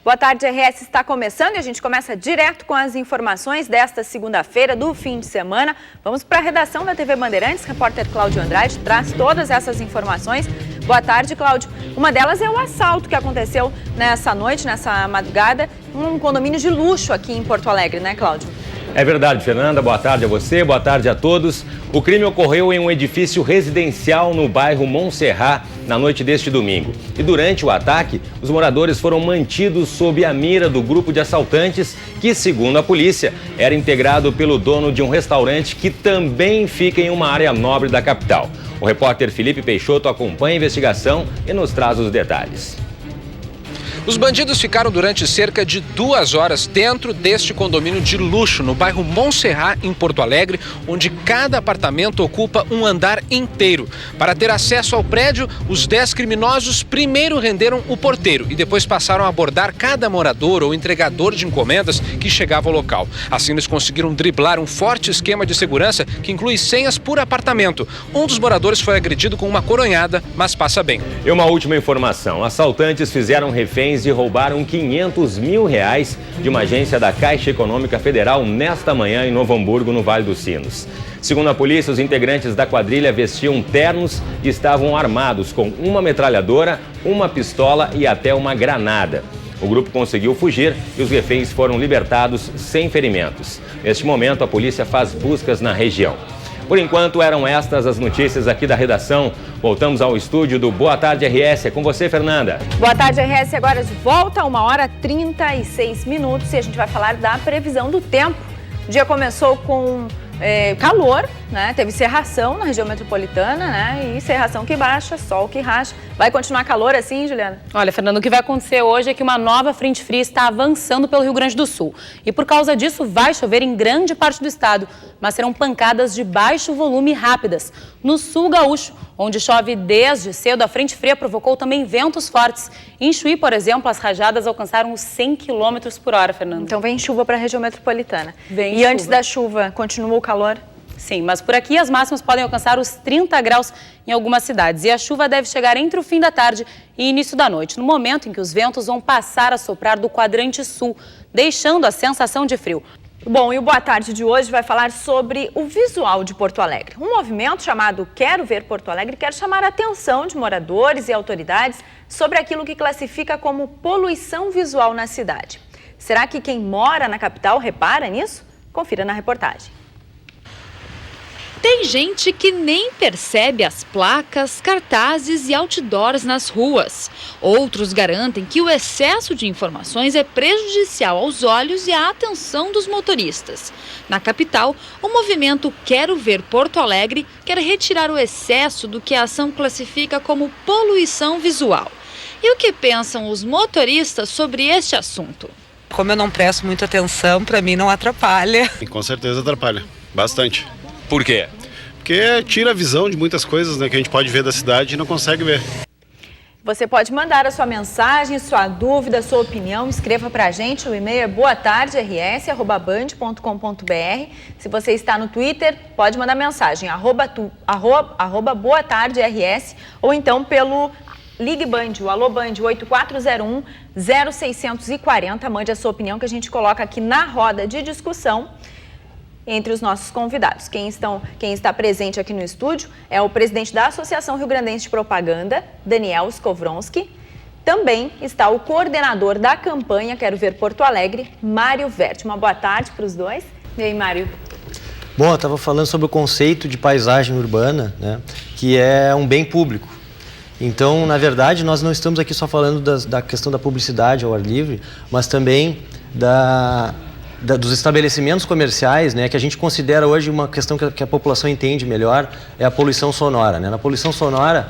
Boa tarde, RS está começando e a gente começa direto com as informações desta segunda-feira, do fim de semana. Vamos para a redação da TV Bandeirantes, repórter Cláudio Andrade traz todas essas informações. Boa tarde, Cláudio. Uma delas é o assalto que aconteceu nessa noite, nessa madrugada, num condomínio de luxo aqui em Porto Alegre, né, Cláudio? É verdade, Fernanda. Boa tarde a você, boa tarde a todos. O crime ocorreu em um edifício residencial no bairro Montserrat na noite deste domingo. E durante o ataque, os moradores foram mantidos sob a mira do grupo de assaltantes que, segundo a polícia, era integrado pelo dono de um restaurante que também fica em uma área nobre da capital. O repórter Felipe Peixoto acompanha a investigação e nos traz os detalhes. Os bandidos ficaram durante cerca de 2 horas dentro deste condomínio de luxo no bairro Montserrat, em Porto Alegre, onde cada apartamento ocupa um andar inteiro. Para ter acesso ao prédio, os 10 criminosos primeiro renderam o porteiro e depois passaram a abordar cada morador ou entregador de encomendas que chegava ao local. Assim, eles conseguiram driblar um forte esquema de segurança que inclui senhas por apartamento. Um dos moradores foi agredido com uma coronhada, mas passa bem. E uma última informação. Assaltantes fizeram reféns e roubaram R$500 mil de uma agência da Caixa Econômica Federal nesta manhã em Novo Hamburgo, no Vale dos Sinos. Segundo a polícia, os integrantes da quadrilha vestiam ternos e estavam armados com uma metralhadora, uma pistola e até uma granada. O grupo conseguiu fugir e os reféns foram libertados sem ferimentos. Neste momento, a polícia faz buscas na região. Por enquanto, eram estas as notícias aqui da redação. Voltamos ao estúdio do Boa Tarde RS. É com você, Fernanda. Boa tarde, RS. Agora de volta, 1h36 e a gente vai falar da previsão do tempo. O dia começou com calor, né? Teve cerração na região metropolitana, né? E cerração que baixa, sol que racha. Vai continuar calor assim, Juliana? Olha, Fernando, o que vai acontecer hoje é que uma nova frente fria está avançando pelo Rio Grande do Sul. E por causa disso vai chover em grande parte do estado, mas serão pancadas de baixo volume rápidas. No sul gaúcho, onde chove desde cedo, a frente fria provocou também ventos fortes. Em Chuí, por exemplo, as rajadas alcançaram os 100 km por hora, Fernando. Então vem chuva para a região metropolitana. Vem e chuva. Antes da chuva, continua o calor? Sim, mas por aqui as máximas podem alcançar os 30 graus em algumas cidades. E a chuva deve chegar entre o fim da tarde e início da noite, no momento em que os ventos vão passar a soprar do quadrante sul, deixando a sensação de frio. Bom, e o Boa Tarde de hoje vai falar sobre o visual de Porto Alegre. Um movimento chamado Quero Ver Porto Alegre quer chamar a atenção de moradores e autoridades sobre aquilo que classifica como poluição visual na cidade. Será que quem mora na capital repara nisso? Confira na reportagem. Tem gente que nem percebe as placas, cartazes e outdoors nas ruas. Outros garantem que o excesso de informações é prejudicial aos olhos e à atenção dos motoristas. Na capital, o movimento Quero Ver Porto Alegre quer retirar o excesso do que a ação classifica como poluição visual. E o que pensam os motoristas sobre este assunto? Como eu não presto muita atenção, para mim não atrapalha. E com certeza atrapalha, bastante. Por quê? Porque tira a visão de muitas coisas, né, que a gente pode ver da cidade e não consegue ver. Você pode mandar a sua mensagem, sua dúvida, sua opinião, escreva para a gente, o e-mail é boatarde@band.com.br. Se você está no Twitter, pode mandar mensagem, @boatardeRS, ou então pelo Ligue Band, o Alô Band 8401-0640, mande a sua opinião que a gente coloca aqui na roda de discussão entre os nossos convidados. Quem está presente aqui no estúdio é o presidente da Associação Rio Grandense de Propaganda, Daniel Skovronski. Também está o coordenador da campanha Quero Ver Porto Alegre, Mário Verte. Uma boa tarde para os dois. E aí, Mário? Bom, eu estava falando sobre o conceito de paisagem urbana, né, que é um bem público. Então, na verdade, nós não estamos aqui só falando da questão da publicidade ao ar livre, mas também dos estabelecimentos comerciais, né, que a gente considera hoje uma questão que a população entende melhor, é a poluição sonora, né? Na poluição sonora,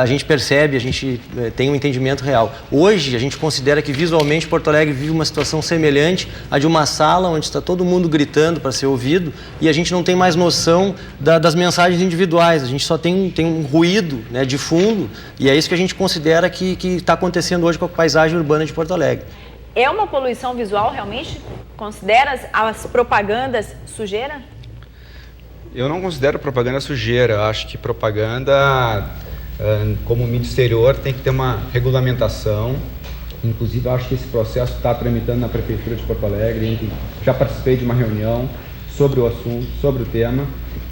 a gente percebe, a gente tem um entendimento real. Hoje, a gente considera que visualmente Porto Alegre vive uma situação semelhante à de uma sala onde está todo mundo gritando para ser ouvido e a gente não tem mais noção das mensagens individuais, a gente só tem um ruído, né, de fundo, e é isso que a gente considera que está acontecendo hoje com a paisagem urbana de Porto Alegre. É uma poluição visual, realmente? Considera as propagandas sujeira? Eu não considero propaganda sujeira. Eu acho que propaganda, como mídia exterior, tem que ter uma regulamentação. Inclusive, eu acho que esse processo está tramitando na Prefeitura de Porto Alegre. Já participei de uma reunião sobre o assunto, sobre o tema.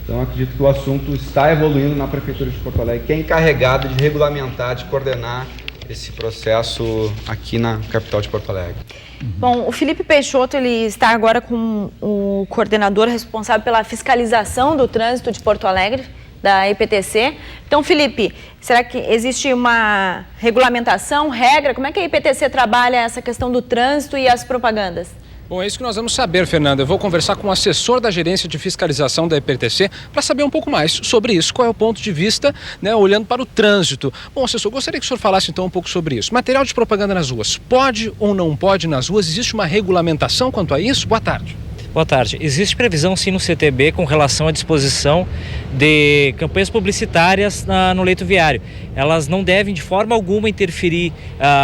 Então, acredito que o assunto está evoluindo na Prefeitura de Porto Alegre, que é encarregada de regulamentar, de coordenar esse processo aqui na capital de Porto Alegre. Bom, o Felipe Peixoto ele está agora com o coordenador responsável pela fiscalização do trânsito de Porto Alegre, da IPTC. Então, Felipe, será que existe uma regulamentação, regra? Como é que a IPTC trabalha essa questão do trânsito e as propagandas? Bom, é isso que nós vamos saber, Fernanda. Eu vou conversar com o assessor da Gerência de Fiscalização da IPTC para saber um pouco mais sobre isso. Qual é o ponto de vista, né, olhando para o trânsito. Bom, assessor, gostaria que o senhor falasse então um pouco sobre isso. Material de propaganda nas ruas, pode ou não pode nas ruas? Existe uma regulamentação quanto a isso? Boa tarde. Boa tarde. Existe previsão sim no CTB com relação à disposição de campanhas publicitárias no leito viário. Elas não devem de forma alguma interferir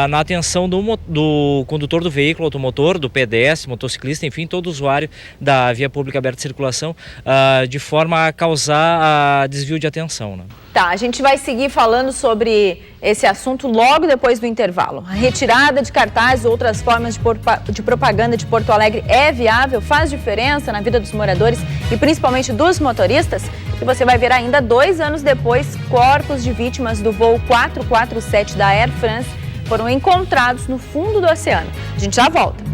na atenção do condutor do veículo automotor, do pedestre, motociclista, enfim, todo usuário da via pública aberta de circulação, de forma a causar desvio de atenção, né? Tá, a gente vai seguir falando sobre esse assunto logo depois do intervalo. A retirada de cartazes e outras formas de propaganda de Porto Alegre é viável? Faz diferença na vida dos moradores e principalmente dos motoristas? E você vai ver ainda 2 anos depois, corpos de vítimas do voo 447 da Air France foram encontrados no fundo do oceano. A gente já volta.